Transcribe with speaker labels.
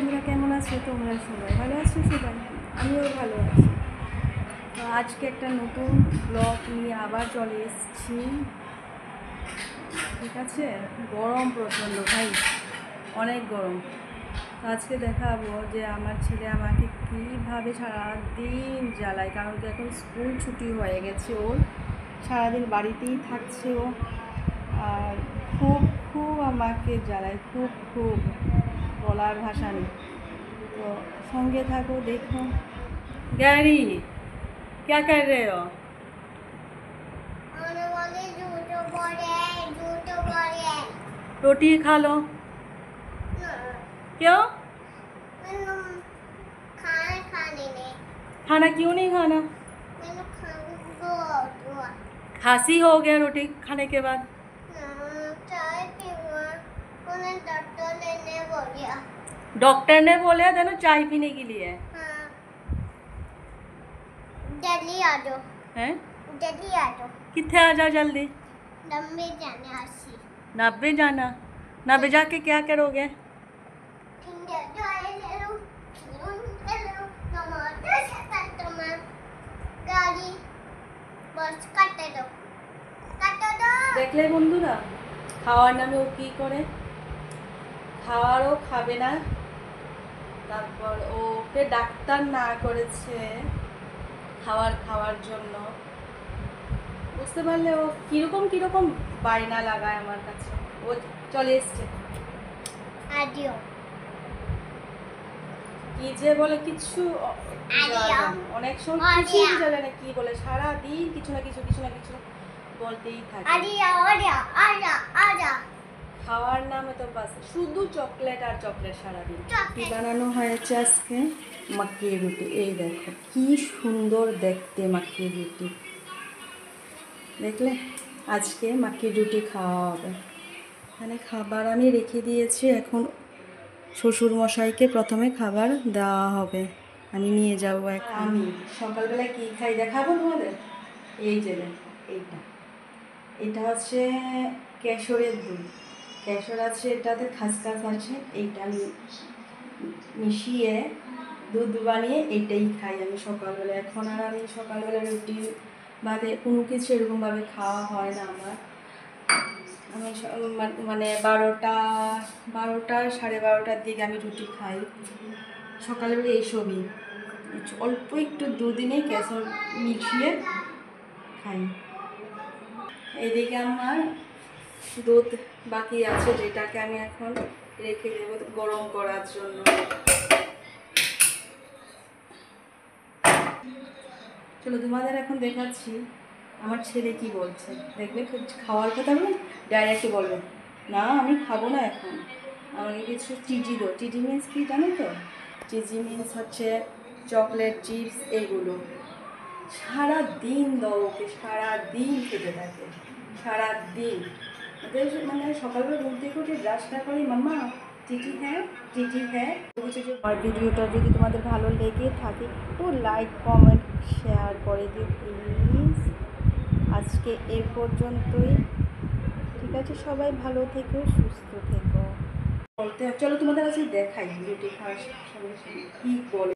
Speaker 1: বন্ধুরা কেমন আছো? তোমরা সবাই ভালো আছো? সবাই আমিও ভালো আছি। তো আজকে একটা নতুন ব্লগ নিয়ে আবার চলে এসেছি। ঠিক আছে, গরম প্রচণ্ড ভাই, অনেক গরম। তো আজকে দেখাবো যে আমার ছেলে আমাকে কীভাবে সারাদিন জ্বালায়, কারণ কি এখন স্কুল ছুটি হয়ে গেছে, ওর সারাদিন বাড়িতেই থাকছে ও, আর খুব খুব আমাকে জ্বালায়, খুব খুব বলার ভাষা নেই। तो संगे थको, देखो। गैरी क्या कर रहे हो? रोटी खा लो। क्यों? खाना क्यों नहीं खाना? खांसी हो गया रोटी खाने के बाद। डॉक्टर ने बोला तेनो चाय पीने के लिए। हाँ।
Speaker 2: जल्दी आ जाओ।
Speaker 1: हैं?
Speaker 2: जल्दी आ जाओ।
Speaker 1: कितने आ जाओ जल्दी?
Speaker 2: 90 जाने 80।
Speaker 1: 90 जाना? 90 जाके क्या करोगे?
Speaker 2: गाड़ी बस काटे दो।
Speaker 1: দেখলে বন্ধুরা, খাওয়ার নামে ও কী করে, খাওয়ারও খাবে না, তারপর ওকে ডাক্তার না করেছে খাওয়ার জন্য। বুঝতে পারলে ও কীরকম বায়না লাগায় আমার কাছে। ও চলে এসছে, কি যে বলে কিচ্ছু অনেক সময় কিছুই জানে না কি বলে, সারাদিন কিছু না কিছু বলতেই থাকে। খাওয়ার নামে তো বাস শুধু চকলেট আর চকলেট সারাদিন। কি বানানো হয়েছে আজকে? মাক্কির রুটি। এই দেখো কি সুন্দর দেখতে মাক্কির রুটি, দেখলে? আজকে মাক্কির রুটি খাওয়া হবে। এখানে খাবার আমি রেখে দিয়েছি, এখন শ্বশুর মশাইকে প্রথমে খাবার দেওয়া হবে, আমি নিয়ে যাব। আমি সকালবেলা কি খাই দেখাবো তোমাদের। এই যে এটা হচ্ছে কেশরের দুধ, কেশর আছে, এটাতে খাসখাস আছে, এইটা মিশিয়ে দুধ বানিয়ে এইটাই খাই আমি সকালবেলা। এখন আর আমি সকালবেলা রুটি বাদে কোনো কিছু এরকমভাবে খাওয়া হয় না আমার। আমি মানে 12টা 12:30টার দিকে আমি রুটি খাই সকালবেলা। এইসবই অল্প একটু দুদিনে কেশর মিশিয়ে খাই। এদিকে আমার দুধ বাকি আছে, যেটাকে আমি এখন রেখে দেব গরম করার জন্য। চলো তোমাদের এখন দেখাচ্ছি আমার ছেলে কি বলছে, দেখবে খাওয়ার কথা বলে ডাইরেক্ট বলবে না আমি খাবো না, এখন আমাকে কিছু চিজি দো। চিজি মিন্স কি জানো তো? চিজি মিন্স হচ্ছে চকলেট চিপস, এগুলো সারাদিন দাও ওকে, সারাদিন খেতে থাকে, সারাদিন। ওদের মানে সকালবেলা ঘুম থেকে উঠে ব্রাশ না করে মাম্মা চিঠি হ্যাঁ চিঠি হ্যাঁ। আমার ভিডিওটা যদি তোমাদের ভালো লেগে থাকে তো লাইক কমেন্ট শেয়ার করে দিও প্লিজ। আজকে এ পর্যন্তই, ঠিক আছে? সবাই ভালো থেকো, সুস্থ থেকো। বলতে চলো তোমাদের আজকে দেখাই রুটি খাওয়ার সঙ্গে সঙ্গে কী বলে।